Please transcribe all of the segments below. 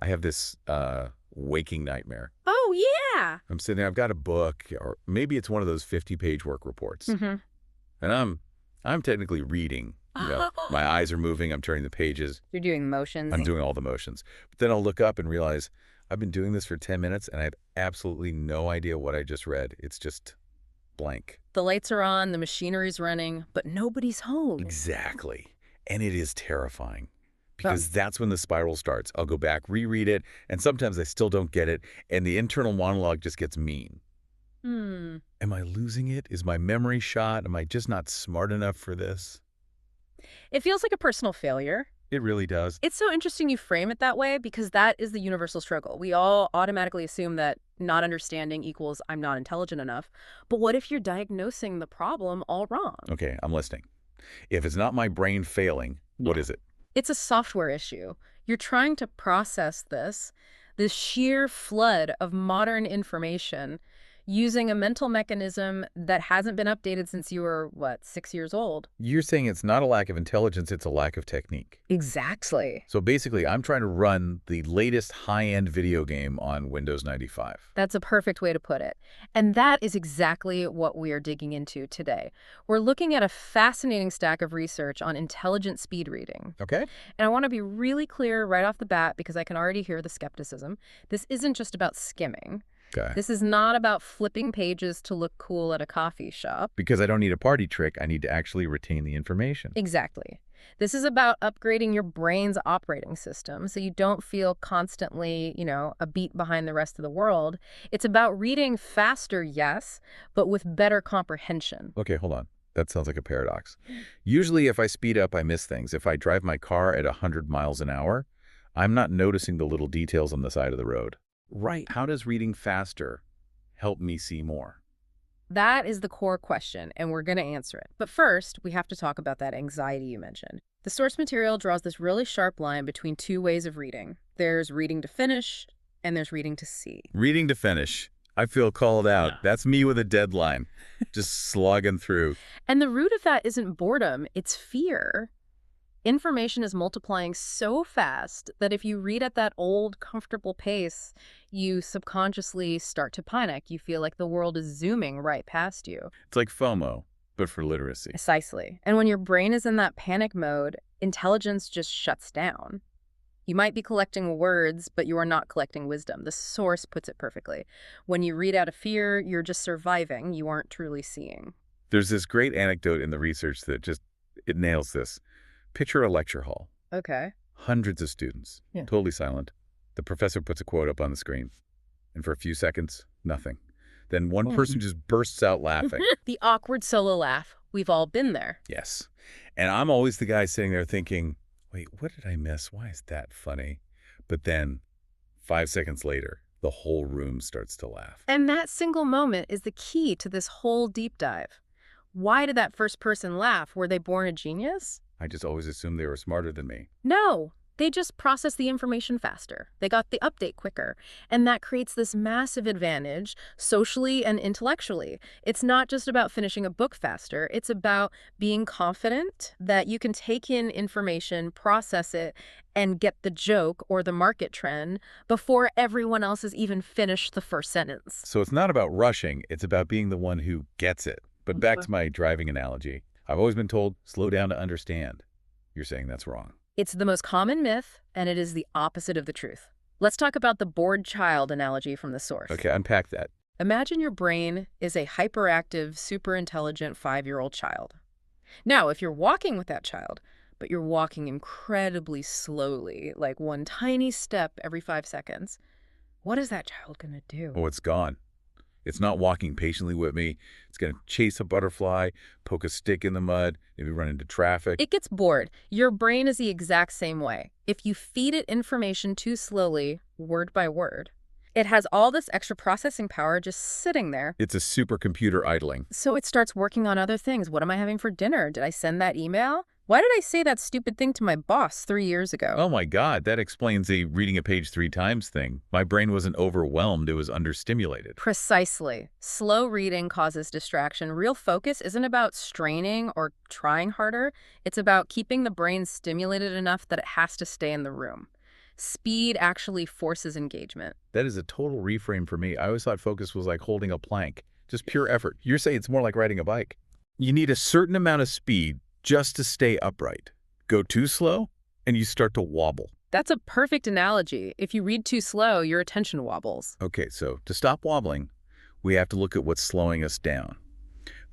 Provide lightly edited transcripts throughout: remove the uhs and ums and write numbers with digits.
I have this waking nightmare. Oh, yeah. I'm sitting there, I've got a book, or maybe it's one of those 50-page work reports. Mm-hmm. And I'm technically reading. My eyes are moving, I'm turning the pages, You're doing motions. I'm doing all the motions. But then I'll look up and realize I've been doing this for 10 minutes and I have absolutely no idea what I just read. It's just blank. The lights are on, the machinery's running, but nobody's home. Exactly. And it is terrifying because that's when the spiral starts. I'll go back, reread it, and sometimes I still don't get it, and the internal monologue just gets mean. Am I losing it? Is my memory shot? Am I just not smart enough for this? It feels like a personal failure. It really does. It's so interesting you frame it that way because that is the universal struggle. We all automatically assume that not understanding equals I'm not intelligent enough. But what if you're diagnosing the problem all wrong? Okay, I'm listening. If it's not my brain failing, what is it? It's a software issue. You're trying to process this sheer flood of modern information using a mental mechanism that hasn't been updated since you were, 6 years old? You're saying it's not a lack of intelligence, it's a lack of technique. Exactly. So basically, I'm trying to run the latest high-end video game on Windows 95. That's a perfect way to put it. And that is exactly what we are digging into today. We're looking at a fascinating stack of research on intelligent speed reading. Okay. And I want to be really clear right off the bat because I can already hear the skepticism. This isn't just about skimming. Okay. This is not about flipping pages to look cool at a coffee shop. Because I don't need a party trick, I need to actually retain the information. Exactly. This is about upgrading your brain's operating system so you don't feel constantly, a beat behind the rest of the world. It's about reading faster, yes, but with better comprehension. Okay, hold on. That sounds like a paradox. Usually if I speed up, I miss things. If I drive my car at 100 miles an hour, I'm not noticing the little details on the side of the road. Right. How does reading faster help me see more? That is the core question, and we're going to answer it. But first, we have to talk about that anxiety you mentioned. The source material draws this really sharp line between two ways of reading. There's reading to finish, and there's reading to see. Reading to finish. I feel called out. Yeah. That's me with a deadline, just slogging through. And the root of that isn't boredom, it's fear. Information is multiplying so fast that if you read at that old, comfortable pace, you subconsciously start to panic. You feel like the world is zooming right past you. It's like FOMO, but for literacy. Precisely. And when your brain is in that panic mode, intelligence just shuts down. You might be collecting words, but you are not collecting wisdom. The source puts it perfectly. When you read out of fear, you're just surviving. You aren't truly seeing. There's this great anecdote in the research that it nails this. Picture a lecture hall. Okay. Hundreds of students, totally silent. The professor puts a quote up on the screen. And for a few seconds, nothing. Then one person just bursts out laughing. The awkward solo laugh. We've all been there. Yes. And I'm always the guy sitting there thinking, wait, what did I miss? Why is that funny? But then 5 seconds later, the whole room starts to laugh. And that single moment is the key to this whole deep dive. Why did that first person laugh? Were they born a genius? I just always assumed they were smarter than me. No, they just processed the information faster. They got the update quicker. And that creates this massive advantage socially and intellectually. It's not just about finishing a book faster. It's about being confident that you can take in information, process it, and get the joke or the market trend before everyone else has even finished the first sentence. So it's not about rushing. It's about being the one who gets it. But back to my driving analogy. I've always been told, slow down to understand. You're saying that's wrong. It's the most common myth, and it is the opposite of the truth. Let's talk about the bored child analogy from the source. Okay, unpack that. Imagine your brain is a hyperactive, super intelligent 5-year-old child. Now, if you're walking with that child, but you're walking incredibly slowly, like one tiny step every 5 seconds, what is that child going to do? Oh, it's gone. It's not walking patiently with me. It's going to chase a butterfly, poke a stick in the mud, maybe run into traffic. It gets bored. Your brain is the exact same way. If you feed it information too slowly, word by word, it has all this extra processing power just sitting there. It's a supercomputer idling. So it starts working on other things. What am I having for dinner? Did I send that email? Why did I say that stupid thing to my boss 3 years ago? Oh my God, that explains the reading a page 3 times thing. My brain wasn't overwhelmed, it was understimulated. Precisely. Slow reading causes distraction. Real focus isn't about straining or trying harder. It's about keeping the brain stimulated enough that it has to stay in the room. Speed actually forces engagement. That is a total reframe for me. I always thought focus was like holding a plank, just pure effort. You're saying it's more like riding a bike. You need a certain amount of speed just to stay upright. Go too slow, and you start to wobble. That's a perfect analogy. If you read too slow, your attention wobbles. Okay, so to stop wobbling, we have to look at what's slowing us down.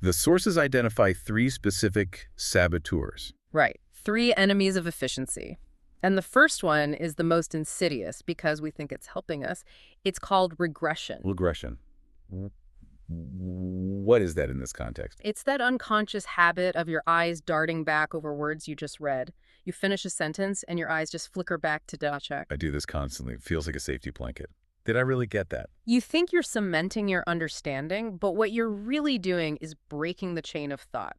The sources identify 3 specific saboteurs. Right. 3 enemies of efficiency. And the first one is the most insidious because we think it's helping us. It's called regression. Regression. What is that in this context? It's that unconscious habit of your eyes darting back over words you just read. You finish a sentence and your eyes just flicker back to dot check. I do this constantly. It feels like a safety blanket. Did I really get that? You think you're cementing your understanding, but what you're really doing is breaking the chain of thought.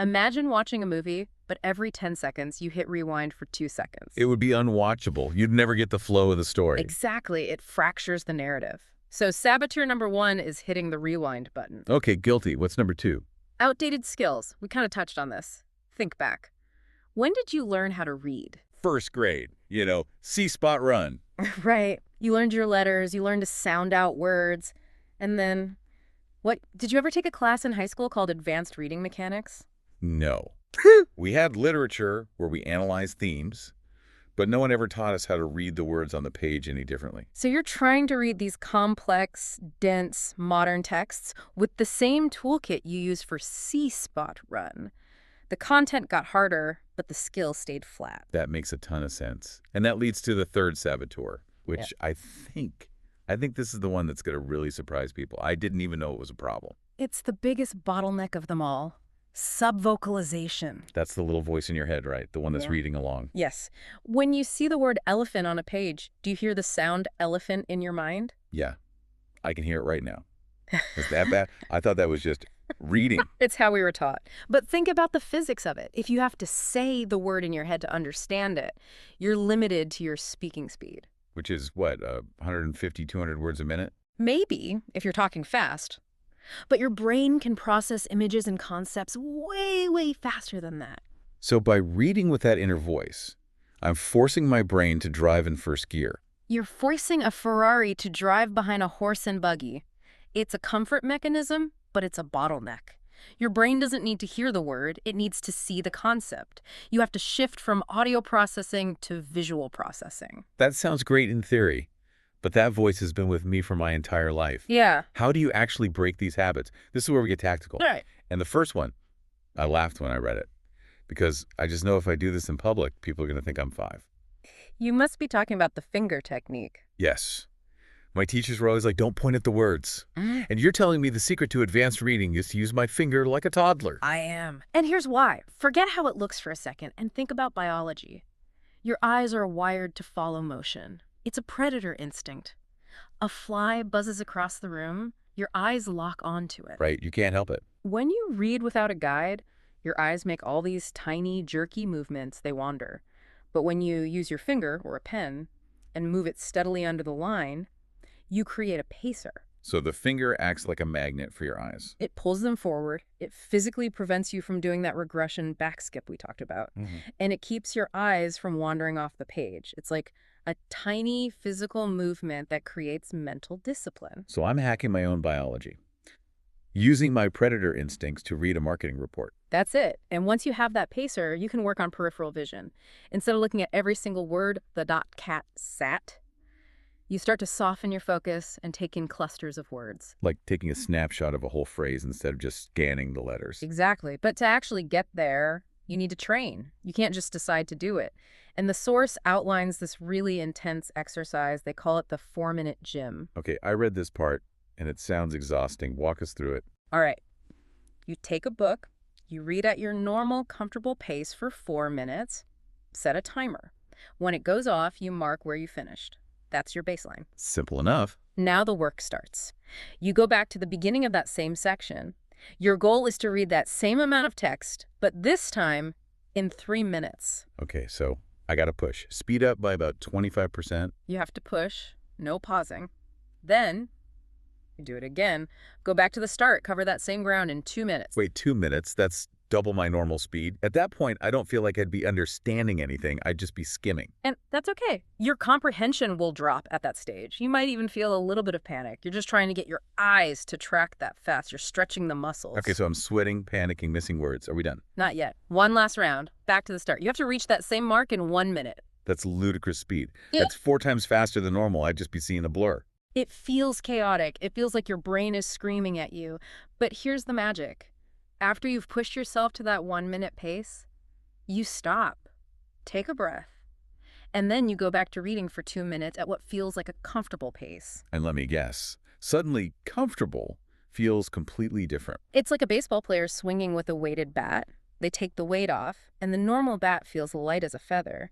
Imagine watching a movie, but every 10 seconds you hit rewind for 2 seconds. It would be unwatchable. You'd never get the flow of the story. Exactly. It fractures the narrative. So saboteur number 1 is hitting the rewind button. Okay, guilty. What's number 2? Outdated skills. We kind of touched on this. Think back. When did you learn how to read? First grade. See spot run. Right. You learned your letters. You learned to sound out words. And then, did you ever take a class in high school called Advanced Reading Mechanics? No. We had literature where we analyzed themes, but no one ever taught us how to read the words on the page any differently. So you're trying to read these complex, dense, modern texts with the same toolkit you use for C-spot run. The content got harder, but the skill stayed flat. That makes a ton of sense. And that leads to the third saboteur, which I think this is the one that's going to really surprise people. I didn't even know it was a problem. It's the biggest bottleneck of them all. Subvocalization. That's the little voice in your head, right? The one that's reading along. Yes. When you see the word elephant on a page, do you hear the sound elephant in your mind? Yeah. I can hear it right now. Is that bad? I thought that was just reading. It's how we were taught. But think about the physics of it. If you have to say the word in your head to understand it, you're limited to your speaking speed. Which is, 150, 200 words a minute? Maybe, if you're talking fast. But your brain can process images and concepts way, way faster than that. So by reading with that inner voice, I'm forcing my brain to drive in first gear. You're forcing a Ferrari to drive behind a horse and buggy. It's a comfort mechanism, but it's a bottleneck. Your brain doesn't need to hear the word, it needs to see the concept. You have to shift from audio processing to visual processing. That sounds great in theory, but that voice has been with me for my entire life. Yeah. How do you actually break these habits? This is where we get tactical. Right. And the first one, I laughed when I read it, because I just know if I do this in public, people are going to think I'm 5. You must be talking about the finger technique. Yes. My teachers were always like, don't point at the words. And you're telling me the secret to advanced reading is to use my finger like a toddler. I am. And here's why. Forget how it looks for a second and think about biology. Your eyes are wired to follow motion. It's a predator instinct. A fly buzzes across the room, your eyes lock onto it. Right, you can't help it. When you read without a guide, your eyes make all these tiny, jerky movements, they wander. But when you use your finger or a pen and move it steadily under the line, you create a pacer. So the finger acts like a magnet for your eyes. It pulls them forward. It physically prevents you from doing that regression back skip we talked about. And it keeps your eyes from wandering off the page. It's like a tiny physical movement that creates mental discipline. So I'm hacking my own biology, using my predator instincts to read a marketing report. That's it. And once you have that pacer, you can work on peripheral vision. Instead of looking at every single word, the cat sat, you start to soften your focus and take in clusters of words. Like taking a snapshot of a whole phrase instead of just scanning the letters. Exactly. But to actually get there, you need to train. You can't just decide to do it. And the source outlines this really intense exercise. They call it the 4-minute gym. Okay, I read this part, and it sounds exhausting. Walk us through it. All right. You take a book. You read at your normal, comfortable pace for 4 minutes. Set a timer. When it goes off, you mark where you finished. That's your baseline. Simple enough. Now the work starts. You go back to the beginning of that same section. Your goal is to read that same amount of text, but this time in 3 minutes. Okay, so I got to push. Speed up by about 25%. You have to push, no pausing. Then you do it again. Go back to the start. Cover that same ground in 2 minutes. Wait, 2 minutes? That's double my normal speed. At that point, I don't feel like I'd be understanding anything. I'd just be skimming. And that's okay. Your comprehension will drop at that stage. You might even feel a little bit of panic. You're just trying to get your eyes to track that fast. You're stretching the muscles. Okay, so I'm sweating, panicking, missing words. Are we done? Not yet. One last round. Back to the start. You have to reach that same mark in 1 minute. That's ludicrous speed. Yeah. That's 4 times faster than normal. I'd just be seeing a blur. It feels chaotic. It feels like your brain is screaming at you. But here's the magic. After you've pushed yourself to that 1 minute pace, you stop, take a breath, and then you go back to reading for 2 minutes at what feels like a comfortable pace. And let me guess, suddenly comfortable feels completely different. It's like a baseball player swinging with a weighted bat. They take the weight off, and the normal bat feels light as a feather.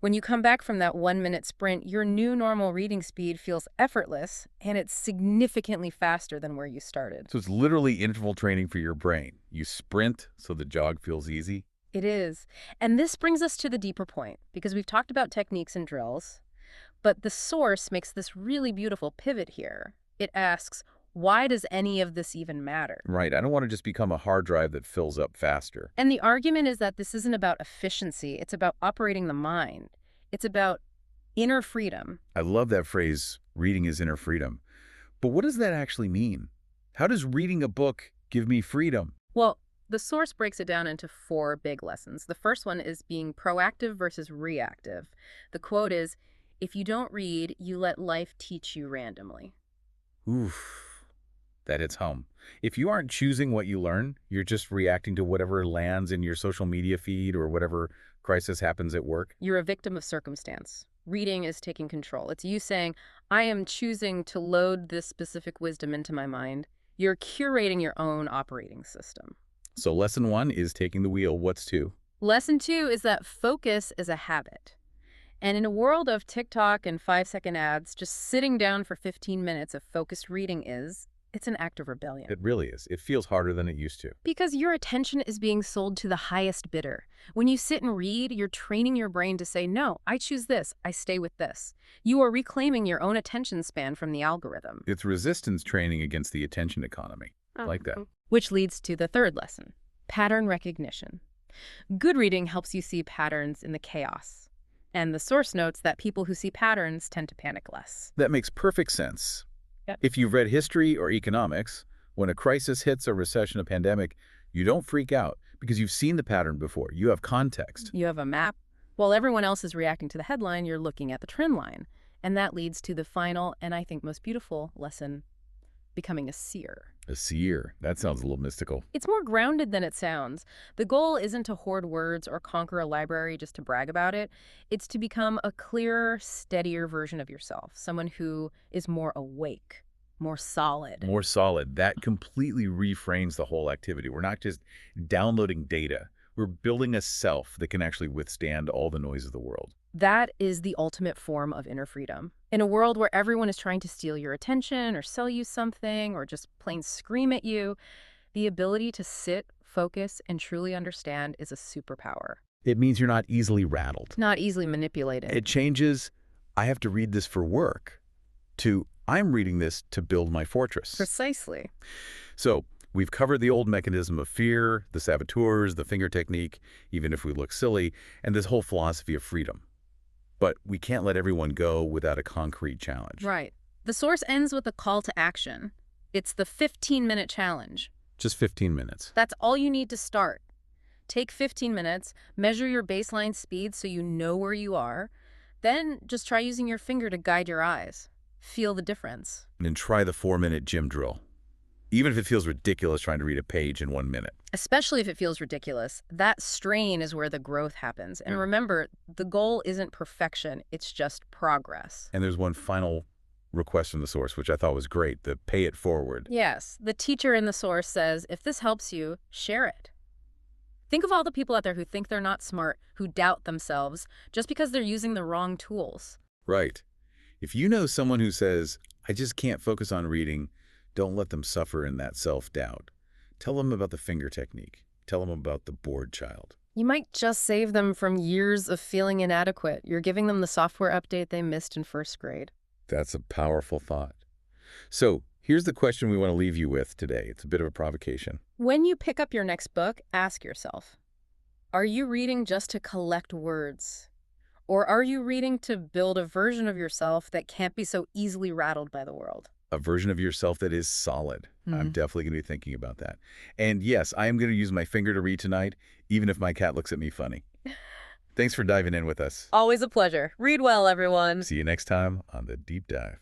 When you come back from that 1 minute sprint, your new normal reading speed feels effortless, and it's significantly faster than where you started. So it's literally interval training for your brain. You sprint so the jog feels easy. It is. And this brings us to the deeper point, because we've talked about techniques and drills, but the source makes this really beautiful pivot here. It asks, why does any of this even matter? Right. I don't want to just become a hard drive that fills up faster. And the argument is that this isn't about efficiency. It's about operating the mind. It's about inner freedom. I love that phrase, reading is inner freedom. But what does that actually mean? How does reading a book give me freedom? Well, the source breaks it down into 4 big lessons. The first one is being proactive versus reactive. The quote is, if you don't read, you let life teach you randomly. Oof. That hits home. If you aren't choosing what you learn, you're just reacting to whatever lands in your social media feed or whatever crisis happens at work. You're a victim of circumstance. Reading is taking control. It's you saying, I am choosing to load this specific wisdom into my mind. You're curating your own operating system. So lesson 1 is taking the wheel. What's 2? Lesson 2 is that focus is a habit. And in a world of TikTok and 5-second ads, just sitting down for 15 minutes of focused reading it's an act of rebellion. It really is. It feels harder than it used to. Because your attention is being sold to the highest bidder. When you sit and read, you're training your brain to say, no, I choose this, I stay with this. You are reclaiming your own attention span from the algorithm. It's resistance training against the attention economy. I like that. Which leads to the third lesson, pattern recognition. Good reading helps you see patterns in the chaos. And the source notes that people who see patterns tend to panic less. That makes perfect sense. Yep. If you've read history or economics, when a crisis hits, a recession, a pandemic, you don't freak out because you've seen the pattern before. You have context. You have a map. While everyone else is reacting to the headline, you're looking at the trend line. And that leads to the final, and I think most beautiful lesson, becoming a seer. A seer. That sounds a little mystical. It's more grounded than it sounds. The goal isn't to hoard words or conquer a library just to brag about it. It's to become a clearer, steadier version of yourself, someone who is more awake, more solid. More solid. That completely reframes the whole activity. We're not just downloading data. We're building a self that can actually withstand all the noise of the world. That is the ultimate form of inner freedom. In a world where everyone is trying to steal your attention or sell you something or just plain scream at you, the ability to sit, focus, and truly understand is a superpower. It means you're not easily rattled. Not easily manipulated. It changes, I have to read this for work, to I'm reading this to build my fortress. Precisely. So we've covered the old mechanism of fear, the saboteurs, the finger technique, even if we look silly, and this whole philosophy of freedom. But we can't let everyone go without a concrete challenge. Right. The source ends with a call to action. It's the 15-minute challenge. Just 15 minutes. That's all you need to start. Take 15 minutes, measure your baseline speed so you know where you are, then just try using your finger to guide your eyes. Feel the difference. And try the 4-minute gym drill. Even if it feels ridiculous trying to read a page in 1 minute. Especially if it feels ridiculous, that strain is where the growth happens. And remember, the goal isn't perfection, it's just progress. And there's one final request from the source, which I thought was great, the pay it forward. Yes, the teacher in the source says, if this helps you, share it. Think of all the people out there who think they're not smart, who doubt themselves, just because they're using the wrong tools. Right. If you know someone who says, I just can't focus on reading, don't let them suffer in that self-doubt. Tell them about the finger technique. Tell them about the bored child. You might just save them from years of feeling inadequate. You're giving them the software update they missed in first grade. That's a powerful thought. So Here's the question we want to leave you with today. It's a bit of a provocation. When you pick up your next book, ask yourself, are you reading just to collect words? Or are you reading to build a version of yourself that can't be so easily rattled by the world? A version of yourself that is solid. I'm definitely going to be thinking about that. And yes, I am going to use my finger to read tonight, even if my cat looks at me funny. Thanks for diving in with us. Always a pleasure. Read well, everyone. See you next time on The Deep Dive.